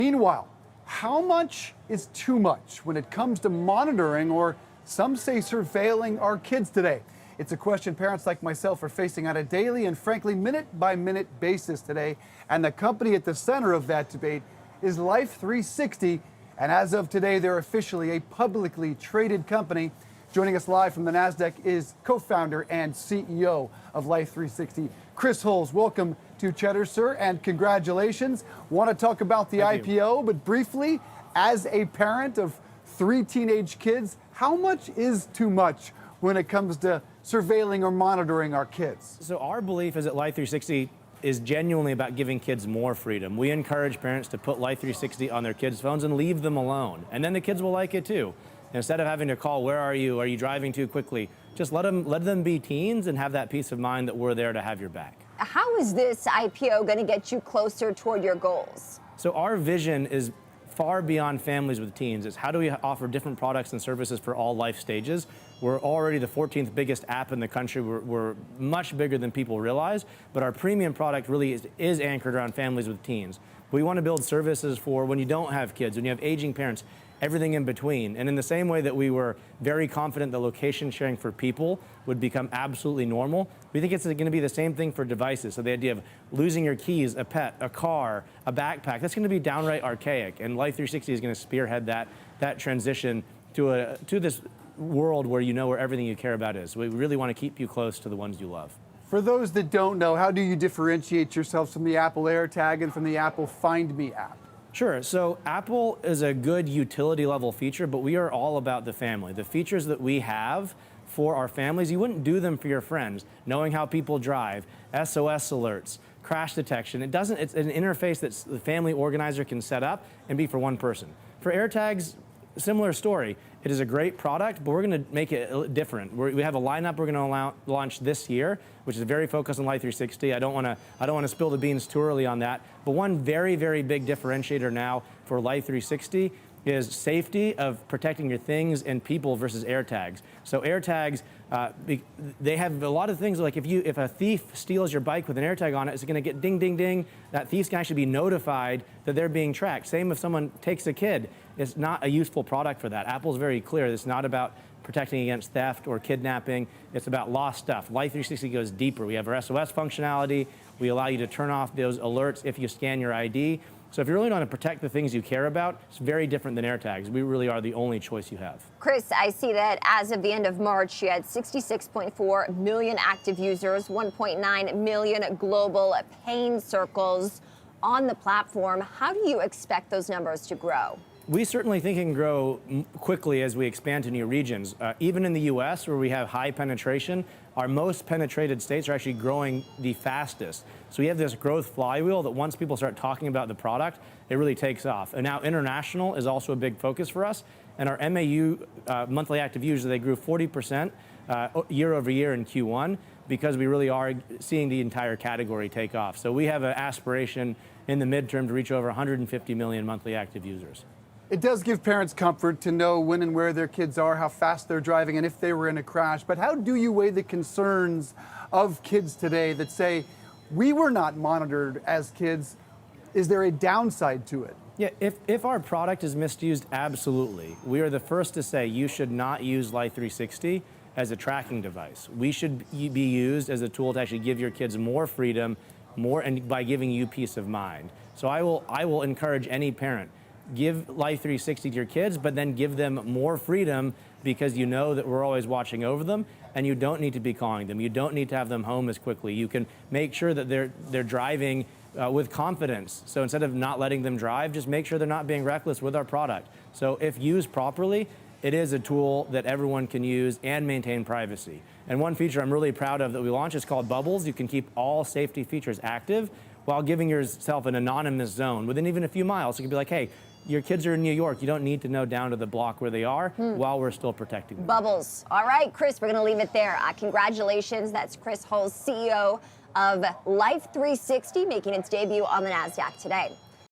Meanwhile, how much is too much when it comes to monitoring, or some say surveilling, our kids today? It's a question parents like myself are facing on a daily and frankly minute-by-minute basis today. And the company at the center of that debate is Life360. And as of today, they're officially a publicly traded company. Joining us live from the NASDAQ is co-founder and CEO of Life360, Chris Hulls. Welcome to Cheddar, sir, and congratulations. Want to talk about the IPO, but briefly, as a parent of 3 teenage kids, how much is too much when it comes to surveilling or monitoring our kids? So our belief is that Life360 is genuinely about giving kids more freedom. We encourage parents to put Life360 on their kids' phones and leave them alone. And then the kids will like it too. Instead of having to call, where are you driving too quickly? Just let them be teens and have that peace of mind that we're there to have your back. How is this IPO going to get you closer toward your goals? So our vision is far beyond families with teens. It's how do we offer different products and services for all life stages. We're already the 14th biggest app in the country. We're much bigger than people realize, but our premium product really is anchored around families with teens. We want to build services for when you don't have kids, when you have aging parents, everything in between. And in the same way that we were very confident that location sharing for people would become absolutely normal, we think it's going to be the same thing for devices. So the idea of losing your keys, a pet, a car, a backpack, that's going to be downright archaic. And Life360 is going to spearhead that transition to this world where you know where everything you care about is. We really want to keep you close to the ones you love. For those that don't know, how do you differentiate yourselves from the Apple AirTag and from the Apple Find Me app? Sure. So Apple is a good utility level feature, but we are all about the family. The features that we have for our families, you wouldn't do them for your friends. Knowing how people drive, SOS alerts, crash detection. It's an interface that the family organizer can set up and be for one person. For AirTags, similar story. It is a great product, but we're going to make it different. We have a lineup we're going to launch this year, which is very focused on Life360. I don't want to spill the beans too early on that. But one very, very big differentiator now for Life360 is safety of protecting your things and people versus AirTags. So AirTags, they have a lot of things like if a thief steals your bike with an AirTag on it, it's going to get ding, ding, ding. That thief can actually be notified that they're being tracked. Same if someone takes a kid. It's not a useful product for that. Apple's very clear. It's not about protecting against theft or kidnapping. It's about lost stuff. Life360 goes deeper. We have our SOS functionality. We allow you to turn off those alerts if you scan your ID. So if you really want to protect the things you care about, it's very different than AirTags. We really are the only choice you have. Chris, I see that as of the end of March, you had 66.4 million active users, 1.9 million global paying circles on the platform. How do you expect those numbers to grow? We certainly think it can grow quickly as we expand to new regions. Even in the US, where we have high penetration, our most penetrated states are actually growing the fastest. So we have this growth flywheel that once people start talking about the product, it really takes off. And now international is also a big focus for us. And our MAU, monthly active users, they grew 40% year over year in Q1 because we really are seeing the entire category take off. So we have an aspiration in the midterm to reach over 150 million monthly active users. It does give parents comfort to know when and where their kids are, how fast they're driving, and if they were in a crash. But how do you weigh the concerns of kids today that say, we were not monitored as kids? Is there a downside to it? Yeah, if our product is misused, absolutely. We are the first to say you should not use Life360 as a tracking device. We should be used as a tool to actually give your kids more freedom, and by giving you peace of mind. So I will encourage any parent, give Life360 to your kids, but then give them more freedom because you know that we're always watching over them, and you don't need to be calling them. You don't need to have them home as quickly. You can make sure that they're driving with confidence. So instead of not letting them drive, just make sure they're not being reckless with our product. So if used properly, it is a tool that everyone can use and maintain privacy. And one feature I'm really proud of that we launched is called Bubbles. You can keep all safety features active while giving yourself an anonymous zone within even a few miles. So you can be like, hey, your kids are in New York. You don't need to know down to the block where they are while we're still protecting them. Bubbles. All right, Chris, we're going to leave it there. Congratulations. That's Chris Hulls, CEO of Life360, making its debut on the NASDAQ today.